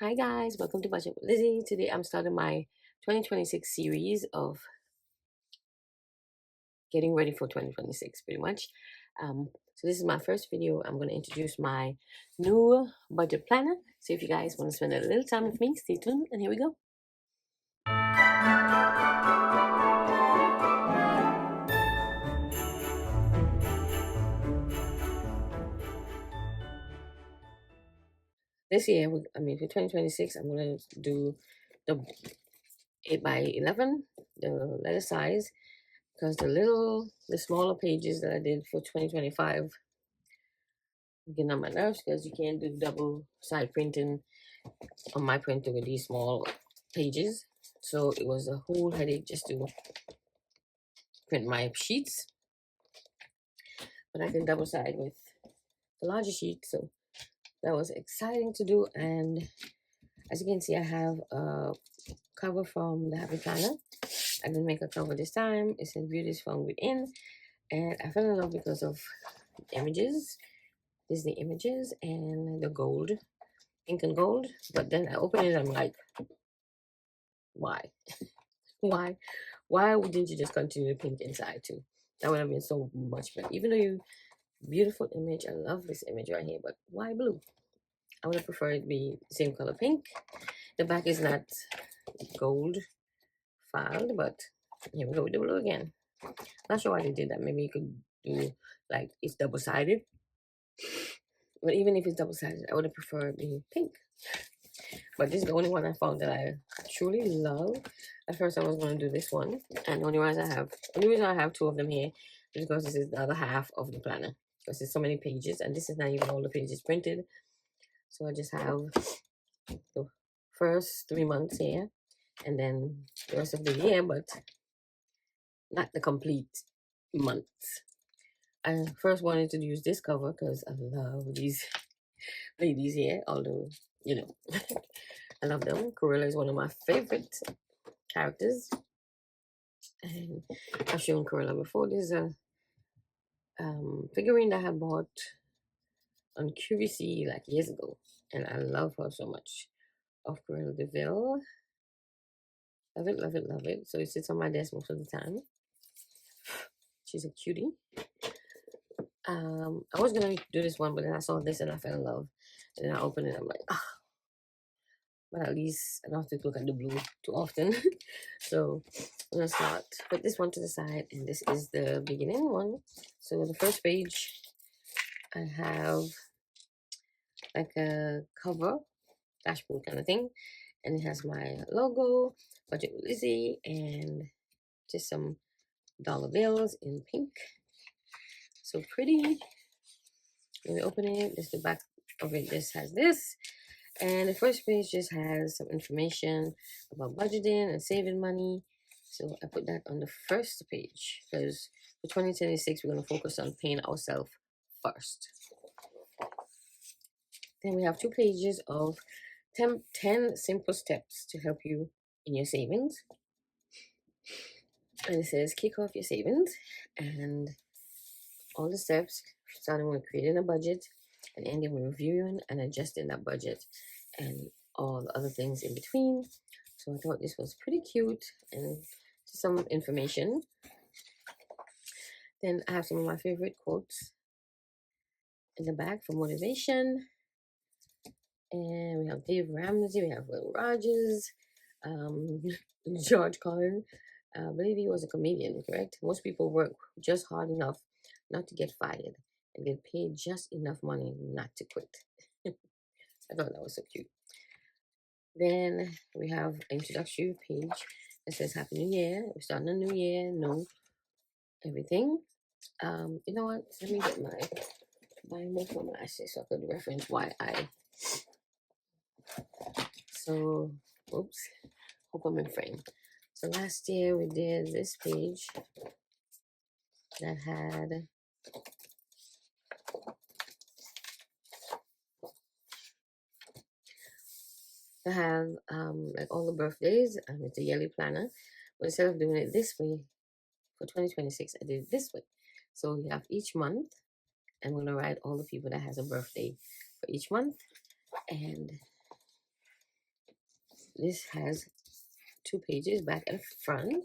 Hi guys, welcome to Budget with Lizzy. Today I'm starting my 2026 series of getting ready for 2026 pretty much. So this is my first video. I'm going to introduce my new budget planner. So if you guys want to spend a little time with me, stay tuned and here we go. This year, for 2026, I'm going to do the 8 by 11, the letter size, because the smaller pages that I did for 2025 getting on my nerves because you can't do double side printing on my printer with these small pages. So it was a whole headache just to print my sheets. But I can double side with the larger sheet. So that was exciting to do. And as you can see, I have a cover from the Happy Planner. I didn't make a cover this time. It says Beauties from Within. And I fell in love because of images. Disney images and the gold, pink and gold. But then I opened it, I'm like, why? Why wouldn't you just continue to pink inside too? That would have been so much better. Even though beautiful image, I love this image right here, but why blue? I would have preferred it to be same color pink. The back is not gold filed, but here we go with the blue again. Not sure why they did that. Maybe you could do like it's double sided. But even if it's double sided, I would have preferred the pink. But this is the only one I found that I truly love. At first I was going to do this one, and the only reason I have two of them here is because this is the other half of the planner, because there's so many pages and this is not even all the pages printed. So I just have the first 3 months here and then the rest of the year, but not the complete month. I first wanted to use this cover because I love these ladies here, although I love them. Cruella is one of my favorite characters, and I've shown Cruella before. There's a figurine that I bought on QVC like years ago, and I love her so much. Of Cruella de Vil. Love it, love it, love it. So it sits on my desk most of the time. She's a cutie. I was gonna do this one, but then I saw this and I fell in love. And then I opened it, I'm like, ah. But at least I don't have to look at the blue too often. So I'm gonna start. Put this one to the side, and this is the beginning one. So the first page, I have like a cover, dashboard kind of thing, and it has my logo, Budget with Lizzy, and just some dollar bills in pink. So pretty. When we open it, this is the back of it. This has this. And the first page just has some information about budgeting and saving money. So I put that on the first page because for 2026, we're going to focus on paying ourselves first. Then we have 2 pages of 10 simple steps to help you in your savings. And it says kick off your savings and all the steps, starting with creating a budget and ending with reviewing and adjusting that budget and all the other things in between. So I thought this was pretty cute and some information. Then I have some of my favorite quotes in the back for motivation. And we have Dave Ramsey, we have Will Rogers, George Carlin. I believe he was a comedian, correct? Most people work just hard enough not to get fired and get paid just enough money not to quit. I thought that was so cute. Then we have an introductory page that says Happy New Year. We're starting a new year, know everything. You know what? Let me get my Bible for my lashes so I could reference why I. So, oops. Hope I'm in frame. So last year we did this page that had like all the birthdays. It's a yearly planner, but instead of doing it this way for 2026, I did it this way. So we have each month, and we're gonna write all the people that has a birthday for each month, and this has 2 pages, back and front.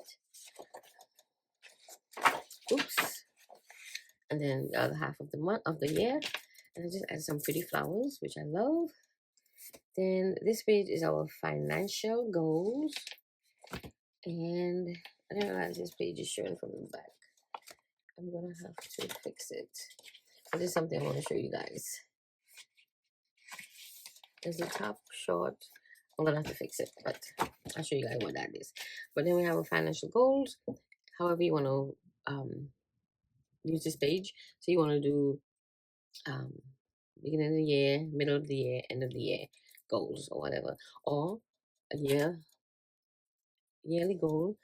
Oops. And then the other half of the month of the year. And I just add some pretty flowers, which I love. Then this page is our financial goals. And I didn't realize this page is showing from the back. I'm gonna have to fix it. But this is something I want to show you guys. There's the top short. I'm gonna have to fix it, but I'll show you guys what that is. But then we have our financial goals. However you want to use this page. So you want to do beginning of the year, middle of the year, end of the year goals or whatever, or a yearly goal.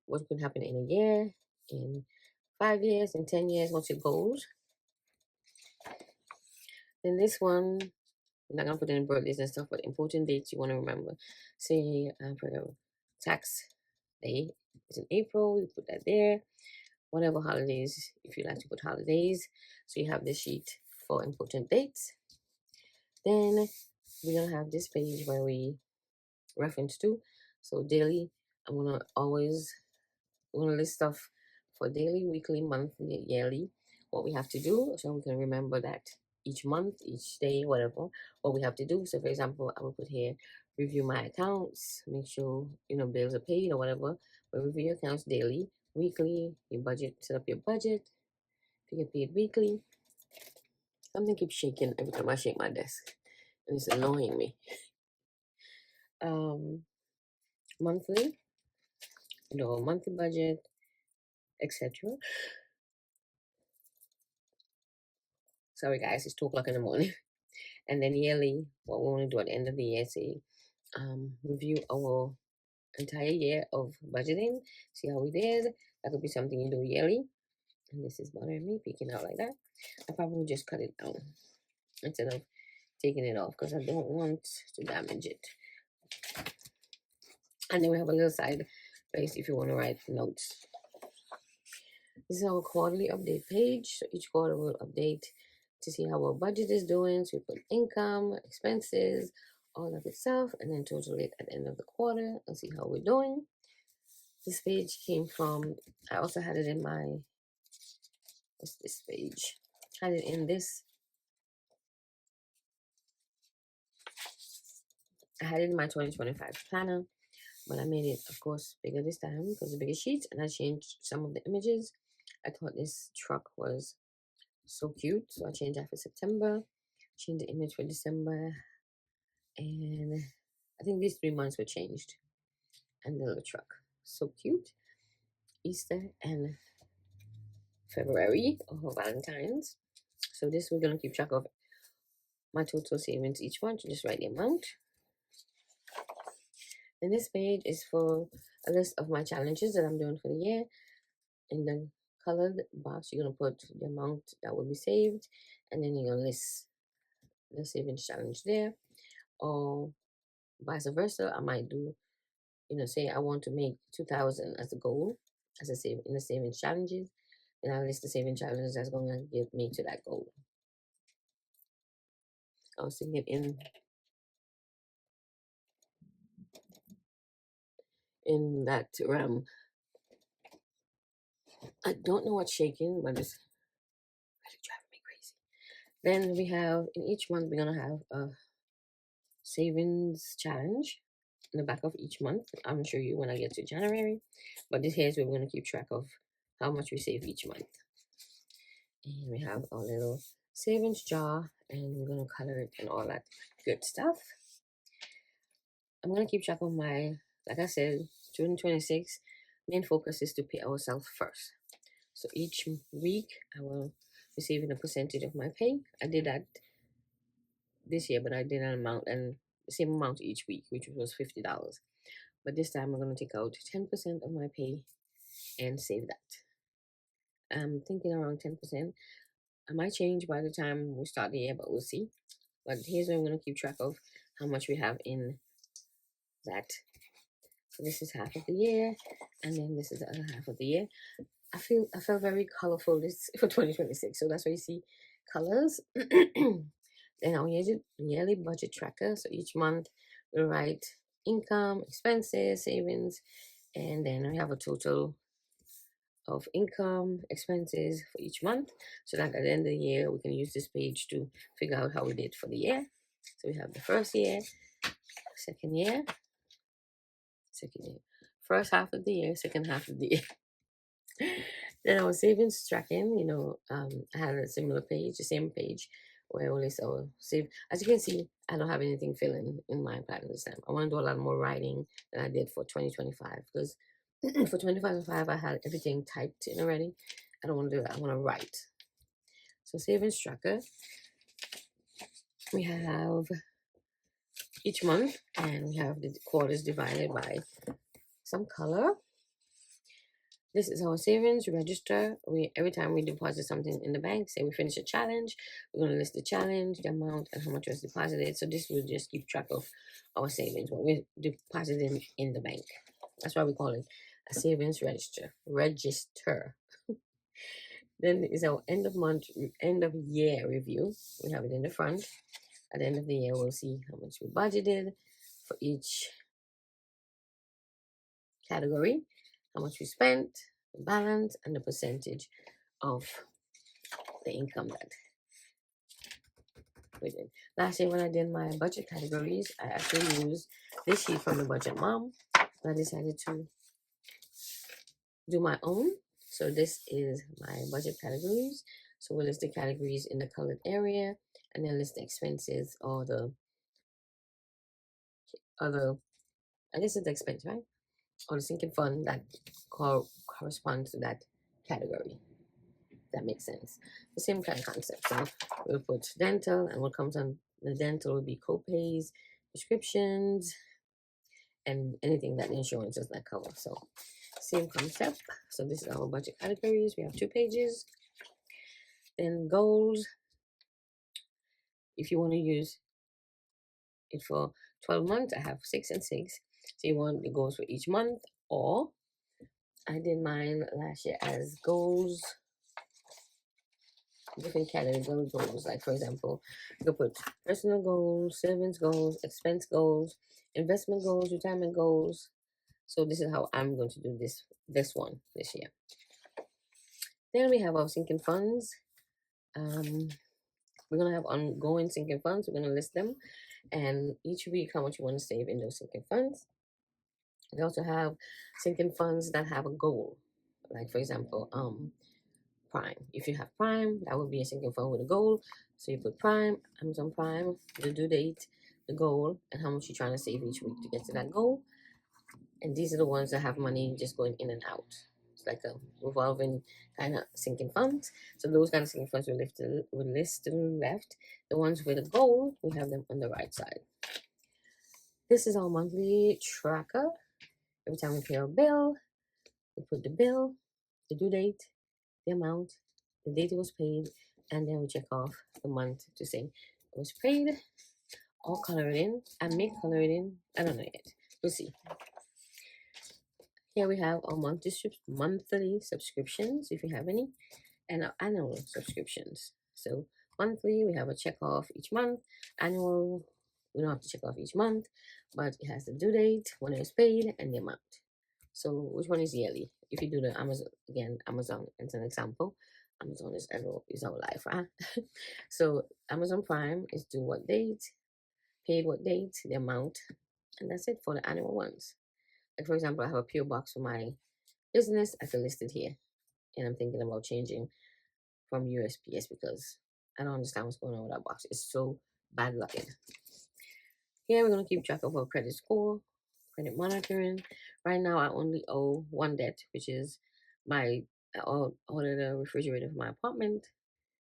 What could happen in a year, in 5 years, in 10 years? What's your goals? Then this one, I'm not gonna put in birthdays and stuff, but important dates you want to remember. Say for the tax day, it's in April. You put that there. Whatever holidays, if you like to put holidays. So you have this sheet for important dates. Then we're gonna have this page where we reference to. So daily, I'm gonna list stuff for daily, weekly, monthly, yearly, what we have to do, so we can remember that each month, each day, whatever, what we have to do. So for example, I will put here, review my accounts, make sure bills are paid or whatever. But review your accounts daily, weekly, your budget, set up your budget. If you get paid weekly, something keeps shaking every time I shake my desk, and it's annoying me. Monthly, monthly budget, etc. Sorry guys, it's 2 o'clock in the morning. And then yearly, what we want to do at the end of the year, say, review our entire year of budgeting, see how we did. That could be something you do yearly. And this is bothering me, peeking out like that. I probably just cut it down instead of taking it off because I don't want to damage it. And then we have a little side place if you want to write notes. This is our quarterly update page. So each quarter we'll update to see how our budget is doing. So we put income, expenses, all of this stuff, and then total it at the end of the quarter and see how we're doing. This page came from, I also had it in my, what's this page? Had it in this. I had it in my 2025 planner, but I made it, of course, bigger this time because the bigger sheet, and I changed some of the images. I thought this truck was so cute, so I changed that for September, changed the image for December, and I think these 3 months were changed. And the little truck, so cute. Easter and February, or Valentine's. So this, we're gonna keep track of my total savings each month. Just write the amount. And this page is for a list of my challenges that I'm doing for the year. In the colored box, you're gonna put the amount that will be saved, and then you're gonna list the savings challenge there. Or vice versa, I might do, say I want to make 2,000 as a goal, as a save in the savings challenges, and I'll list the savings challenges that's gonna get me to that goal. I was thinking in that realm. I don't know what's shaking, but it's really driving me crazy. Then we have, in each month, we're gonna have a savings challenge in the back of each month. I'm sure you when I get to January, but this here is where we're gonna keep track of how much we save each month. And we have our little savings jar, and we're gonna color it and all that good stuff. I'm gonna keep track of my, like I said, 2026 main focus is to pay ourselves first. So each week I will be saving a percentage of my pay. I did that this year, but I did an amount and the same amount each week, which was $50. But this time I'm gonna take out 10% of my pay and save that. I'm thinking around 10%. I might change by the time we start the year, but we'll see. But here's where I'm gonna keep track of how much we have in that. So this is half of the year, and then this is the other half of the year. I felt very colorful this for 2026, so that's why you see colors. Then our yearly budget tracker. So each month we'll write income, expenses, savings, and then we have a total of income, expenses for each month, so that at the end of the year we can use this page to figure out how we did for the year. So we have the first year, second year, first half of the year, second half of the year. Then our savings tracking, I had a similar page, the same page, where only so save. As you can see, I don't have anything filling in my plan this time. I want to do a lot more writing than I did for 2025, because for 2025 I had everything typed in already. I don't want to do that. I want to write. So savings tracker, we have each month, and we have the quarters divided by some color. This is our savings register. Every time we deposit something in the bank, say we finish a challenge, we're going to list the challenge, the amount, and how much was deposited. So this will just keep track of our savings, what we're depositing in the bank. That's why we call it a savings register. Then is our end of year review. We have it in the front. At the end of the year, we'll see how much we budgeted for each category, how much we spent, the balance, and the percentage of the income that we did. Last year when I did my budget categories, I actually used this sheet from the Budget Mom. I decided to do my own. So this is my budget categories. So we'll list the categories in the colored area, and then list the expenses or the other, I guess it's the expense, right? Or the sinking fund that corresponds to that category. That makes sense. The same kind of concept. So we'll put dental, and what comes on the dental will be co-pays, prescriptions, and anything that the insurance does not cover. So same concept. So this is our budget categories. We have 2 pages. Then goals. If you want to use it for 12 months, I have 6 and 6. So you want the goals for each month, or I did mine last year as goals, different category goals. Like for example, you could put personal goals, savings goals, expense goals, investment goals, retirement goals. So this is how I'm going to do this one this year. Then we have our sinking funds. We're gonna have ongoing sinking funds. We're gonna list them, and each week how much you want to save in those sinking funds. We also have sinking funds that have a goal. Like for example, Prime. If you have Prime, that would be a sinking fund with a goal. So you put Prime, Amazon Prime, the due date, the goal, and how much you're trying to save each week to get to that goal. And these are the ones that have money just going in and out. It's like a revolving kind of sinking funds. So those kind of sinking funds will list to the left. The ones with a goal, we have them on the right side. This is our monthly tracker. Every time we pay our bill, we put the bill, the due date, the amount, the date it was paid, and then we check off the month to say it was paid. I'll color it in. I may color it in. I don't know yet. We'll see. Here we have our monthly subscriptions, if you have any, and our annual subscriptions. So monthly, we have a check off each month. Annual, we don't have to check off each month, but it has the due date, when it was paid, and the amount. So which one is yearly? If you do the Amazon as an example, Amazon is our life, right? So Amazon Prime is due what date, paid what date, the amount, and that's it for the annual ones. Like for example, I have a PO box for my business. I can list it here, and I'm thinking about changing from USPS because I don't understand what's going on with that box. It's so bad looking. Here we're gonna keep track of our credit score, credit monitoring. Right now, I only owe one debt, which is I ordered a refrigerator for my apartment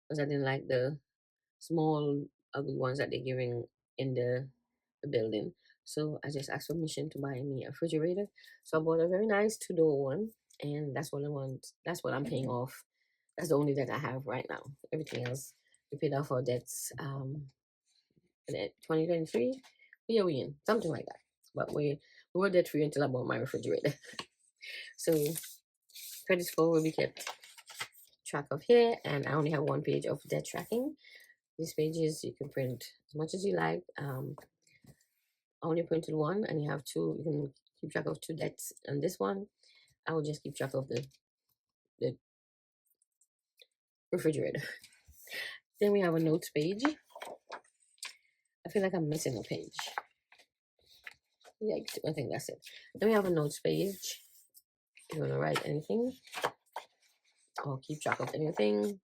because I didn't like the small ugly ones that they're giving in the building. So I just asked permission to buy me a refrigerator. So I bought a very nice 2-door one, and that's what I want. That's what I'm paying off. That's the only debt I have right now. Everything else, we paid off our debts in 2023. Yeah, we in something like that. But we were debt free until I bought my refrigerator. So credit score will be kept track of here, and I only have one page of debt tracking. These pages you can print as much as you like. only printed one, and you have two. You can keep track of two debts. And this one, I will just keep track of the refrigerator. Then we have a notes page. I feel like I'm missing a page. Yikes, I think that's it. Then we have a notes page. If you want to write anything or keep track of anything.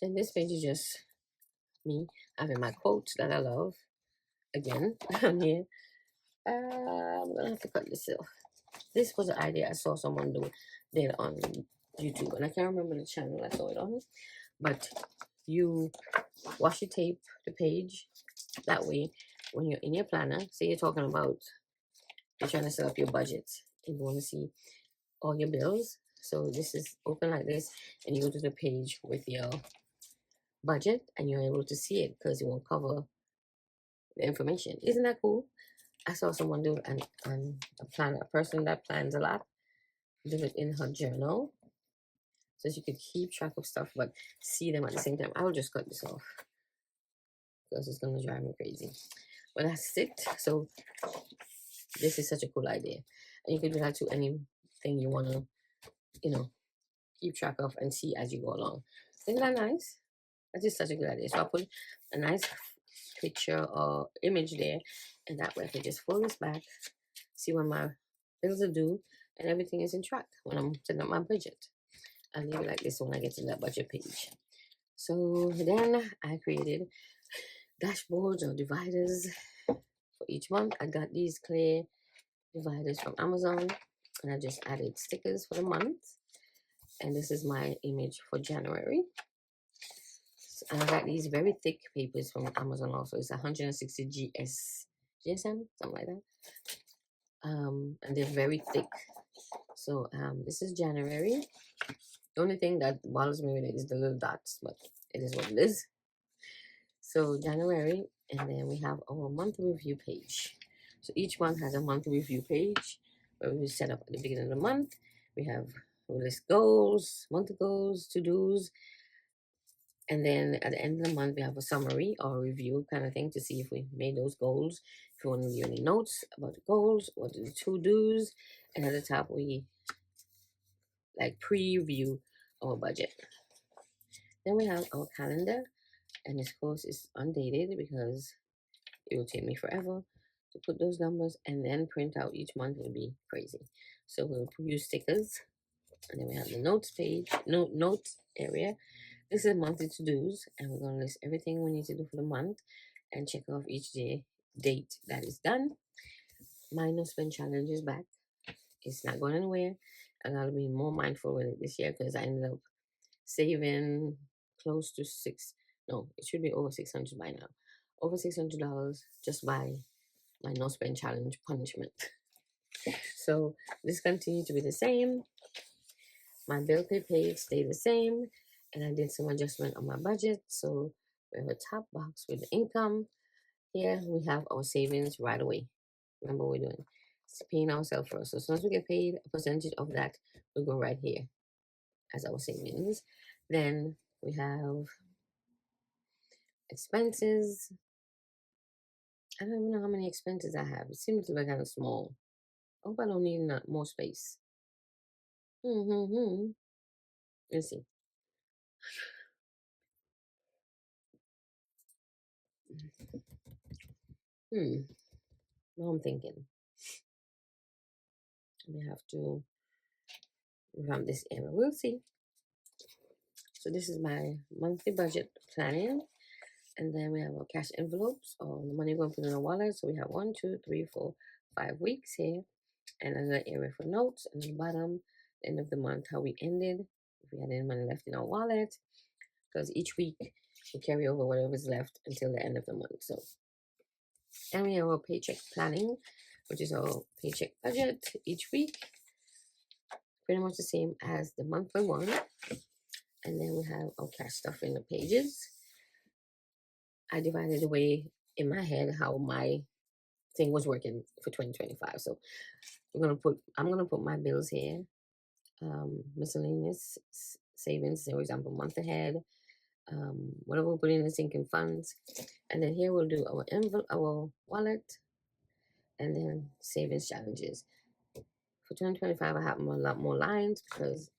Then this page is just me having my quotes that I love. Again, on here. I'm gonna have to cut this off. This was an idea I saw someone do there on YouTube, and I can't remember the channel I saw it on. But you washi tape the page. That way, when you're in your planner, say you're talking about you're trying to set up your budget and you want to see all your bills. So this is open like this, and you go to the page with your budget, and you're able to see it because it won't cover the information. Isn't that cool? I saw someone do it, and a person that plans a lot, do it in her journal, so she could keep track of stuff but see them at the same time. I will just cut this off because it's gonna drive me crazy. But that's it. So this is such a cool idea, and you can do that to anything you wanna, keep track of and see as you go along. Isn't that nice? That is such a good idea. So I'll put a nice picture or image there, and that way I can just fold this back, see when my bills are due, and everything is in track when I'm setting up my budget. I'll leave it like this when I get to that budget page. So then I created dashboards or dividers for each month. I got these clear dividers from Amazon, and I just added stickers for the month. And this is my image for January. And I got these very thick papers from Amazon also. It's 160 GSM, something like that. And they're very thick. So this is January. The only thing that bothers me with it is the little dots, but it is what it is. So January, and then we have our monthly review page. So each month has a monthly review page where we set up at the beginning of the month. We list goals, monthly goals, to-dos, and then at the end of the month, we have a summary or a review kind of thing to see if we made those goals. If you want to leave any notes about the goals, what are the to-dos, and at the top, we preview our budget. Then we have our calendar, and this course is undated because it will take me forever to put those numbers, and then print out each month will be crazy. So we'll use stickers, and then we have the notes page, notes area. This is monthly to-dos, and we're going to list everything we need to do for the month and check off each date that is done. My no spend challenge is back. It's not going anywhere. I got to be more mindful with it this year because I ended up saving close to it should be over 600 by now. Over $600 just by my no spend challenge punishment. So this continues to be the same. My bill pay page stayed the same, and I did some adjustment on my budget. So we have a top box with the income. Here we have our savings right away. Remember what we're doing? It's paying ourselves first. So as soon as we get paid, a percentage of that will go right here as our savings. Then we have expenses. I don't even know how many expenses I have. It seems to be kind of small. I hope I don't need more space. Let's see. Now I'm thinking. We have to run this area. We'll see. So this is my monthly budget planning. And then we have our cash envelopes or the money we're going to put in our wallet. So we have 1, 2, 3, 4, 5 weeks here. And another area for notes. And at the bottom, end of the month, how we ended. If we had any money left in our wallet. Because each week we carry over whatever's left until the end of the month. So, and we have our paycheck planning, which is our paycheck budget each week. Pretty much the same as the monthly one. And then we have our cash stuff in the pages. I divided away in my head how my thing was working for 2025. So I'm gonna put my bills here. Miscellaneous savings, for example, month ahead. Whatever we put in the sinking funds. And then here we'll do our wallet, and then savings challenges. For 2025, I have a lot more lines because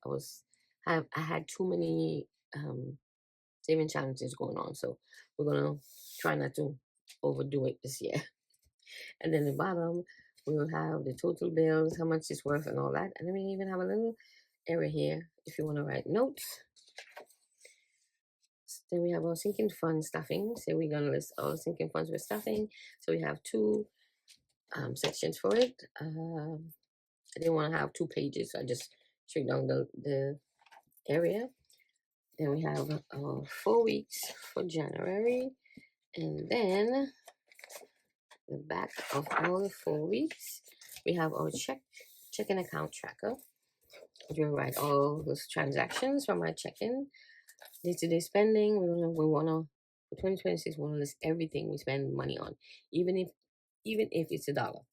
I had too many saving challenges going on. So we're gonna try not to overdo it this year. And then the bottom, we will have the total bills, how much it's worth, and all that. And then we even have a little area here if you want to write notes. Then we have our sinking fund stuffing. So we're gonna list all the sinking funds we're stuffing. So we have two sections for it. I didn't want to have 2 pages, so I just shrink down the area. Then we have 4 weeks for January, and then the back of all the 4 weeks, we have our checking account tracker. We write all those transactions from my checking, day-to-day spending. We wanna for 2026 we wanna list everything we spend money on, even if it's $1.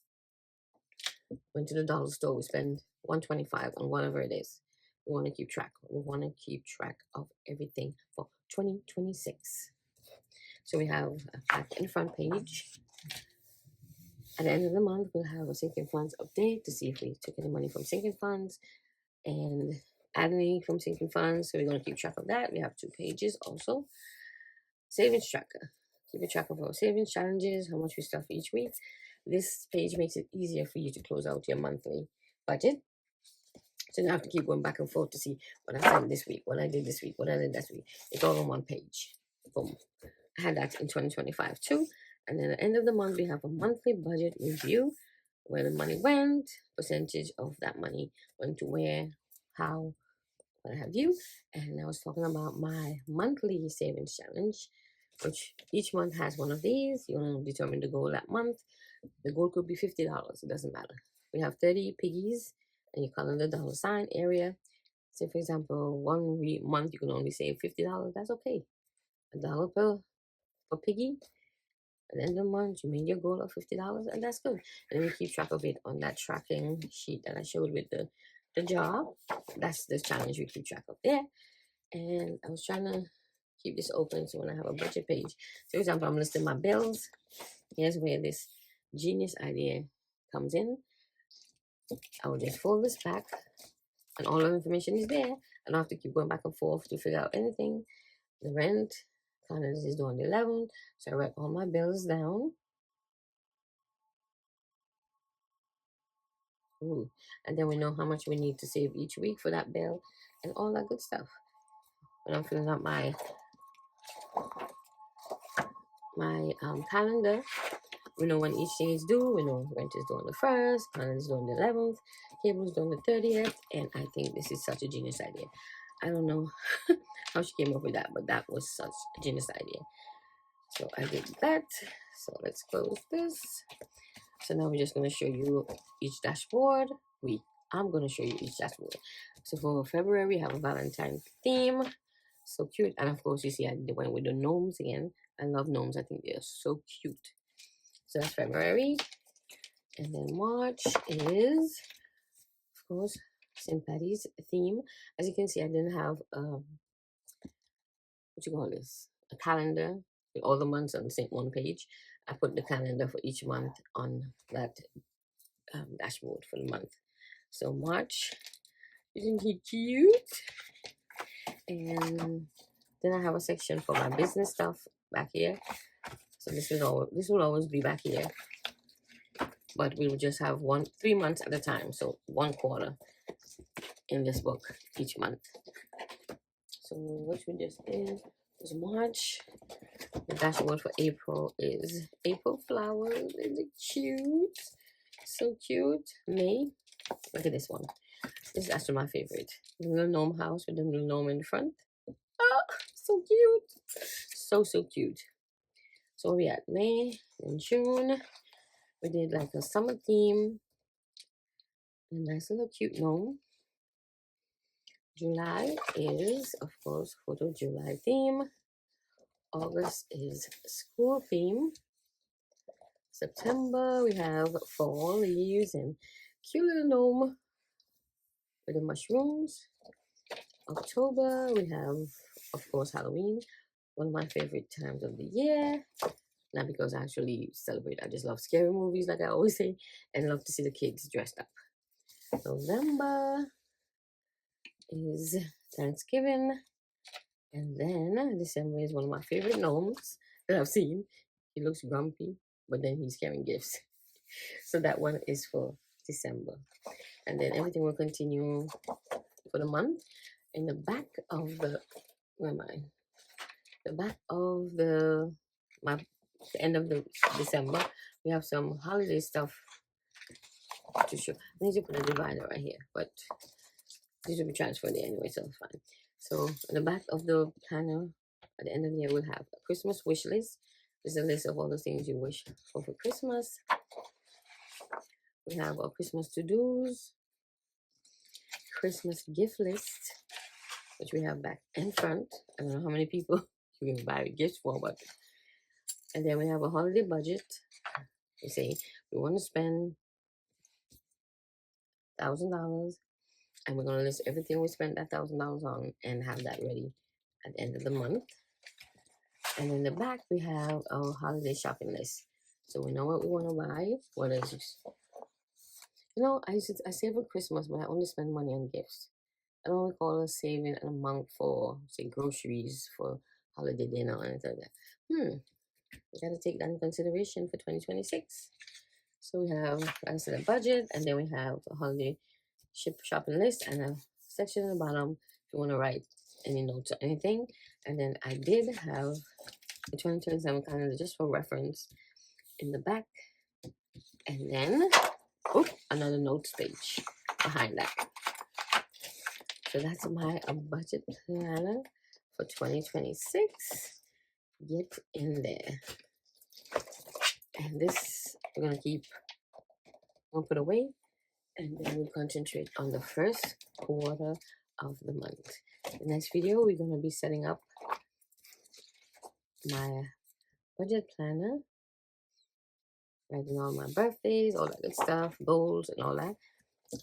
Went to the dollar store, we spend $1.25 on whatever it is. We want to keep track. We want to keep track of everything for 2026. So we have a back and front page. At the end of the month, we'll have a sinking funds update to see if we took any money from sinking funds and add any from sinking funds. So we're going to keep track of that. We have 2 pages also. Savings tracker. Keep a track of our savings challenges, how much we stuff each week. This page makes it easier for you to close out your monthly budget. So you don't have to keep going back and forth to see what I spent this week, what I did this week, what I did last week. It's all on one page. Boom. I had that in 2025 too. And then at the end of the month, we have a monthly budget review, where the money went, percentage of that money went to where, how, what have you. And I was talking about my monthly savings challenge, which each month has one of these. You want to determine the goal that month. The goal could be $50. It doesn't matter. We have 30 piggies, and you color the dollar sign area. Say, for example, one month you can only save $50. That's okay. $1 per piggy. At the end of the month, you made your goal of $50, and that's good. And then you keep track of it on that tracking sheet that I showed with the job. That's the challenge we keep track of there. And I was trying to keep this open so when I have a budget page, so for example, I'm listing my bills. Here's where this genius idea comes in. I will just fold this back, and all the information is there. I don't have to keep going back and forth to figure out anything. The rent, finance is due on the 11th, so I write all my bills down. Ooh. And then we know how much we need to save each week for that bill and all that good stuff. When I'm filling out my calendar, we know when each thing is due. We know rent is due on the 1st, finance is due on the 11th, cable is due on the 30th, and I think this is such a genius idea. I don't know how she came up with that, but that was such a genius idea. So I did that. So let's close this. So now we're just going to show you each dashboard. I'm going to show you each dashboard. So for February, we have a Valentine theme. So cute. And of course, you see I went with the gnomes again. I love gnomes. I think they're so cute. So that's February. And then March is, of course, St. Patty's theme. As you can see, I didn't have, a calendar with all the months on the same one page. I put the calendar for each month on that dashboard for the month. So March, isn't he cute? And then I have a section for my business stuff back here. So this will always be back here, but we will just have 3 months at a time. So 1 quarter in this book each month. So what we just did was March. The dashboard for April is April flowers. Isn't it cute? So cute. May. Look at this one. This is actually my favorite. The little gnome house with the little gnome in the front. Oh, so cute. So cute. So we at May and June. We did like a summer theme. A nice little cute gnome. July is, of course, Photo July theme. August is school theme. September, we have fall leaves and cute little gnome with the mushrooms. October, we have, of course, Halloween, one of my favorite times of the year. Not because I actually celebrate. I just love scary movies, like I always say, and love to see the kids dressed up. November is Thanksgiving. And then December is one of my favorite gnomes that I've seen. He looks grumpy, but then he's carrying gifts. So that one is for December. And then everything will continue for the month. In the back of the, where am I? The back of the end of the December, we have some holiday stuff to show. I need to put a divider right here, but this will be transferred anyway, so it's fine. So in the back of the planner, at the end of the year, we'll have a Christmas wish list. This is a list of all the things you wish for Christmas. We have our Christmas to-dos, Christmas gift list, which we have back and front. I don't know how many people you can buy gifts for, but and then we have a holiday budget. We say we want to spend $1,000, and we're gonna list everything we spent that $1,000 on and have that ready at the end of the month. And in the back we have our holiday shopping list, so we know what we want to buy. What is, you know, I save for Christmas, but I only spend money on gifts. I don't recall saving an amount for, say, groceries for holiday dinner or anything like that. We gotta take that in consideration for 2026. So we have, like I said, a budget, and then we have a holiday shopping list and a section at the bottom if you want to write any notes or anything. And then I did have the 2027 calendar just for reference in the back. And then, another notes page behind that. So that's my budget planner for 2026. Get in there. And this we're gonna keep one put away, and then we concentrate on the first quarter of the month. The next video we're gonna be setting up my budget planner, writing all my birthdays, all that good stuff, goals and all that.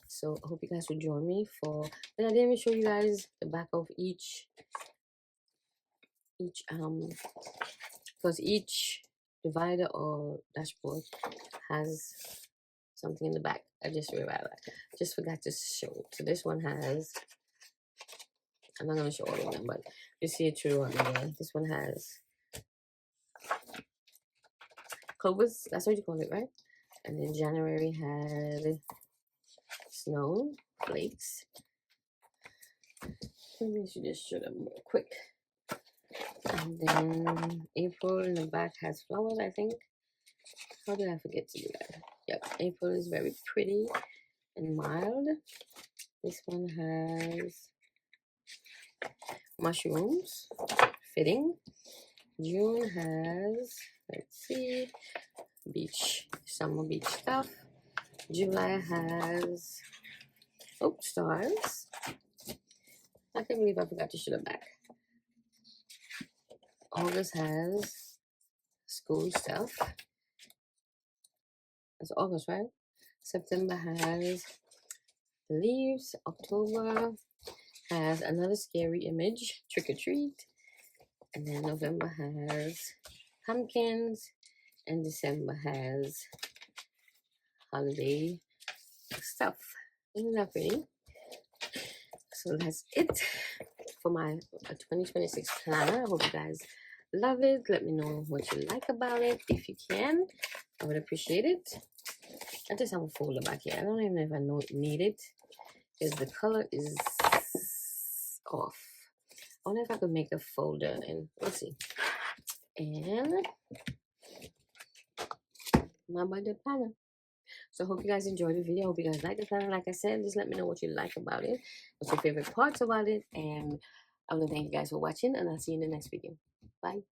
So I hope you guys will join me for, and I didn't even show you guys the back of each because each divider or dashboard has something in the back. I just realized that. Just forgot to show. So this one has, I'm not gonna show all of them, but you see it through on there. This one has Clovers, that's what you call it, right? And then January had snow flakes. Maybe I should just show them real quick. And then April in the back has flowers, I think. How did I forget to do that? Yep, April is very pretty and mild. This one has mushrooms, fitting. June has, let's see, beach, summer beach stuff. July has, stars. I can't believe I forgot to show them back. August has school stuff. That's August, right? September has the leaves. October has another scary image, trick or treat. And then November has pumpkins. And December has holiday stuff. Isn't that pretty? So that's it for my 2026 planner. I hope you guys love it. Let me know what you like about it. If you can, I would appreciate it. I just have a folder back here. I don't even know if I need it because the color is off. I wonder if I could make a folder, and let's see. And my budget planner. So I hope you guys enjoyed the video. I hope you guys like the planner. Like I said, just let me know what you like about it. What's your favorite parts about it. And I want to thank you guys for watching, and I'll see you in the next video. Bye.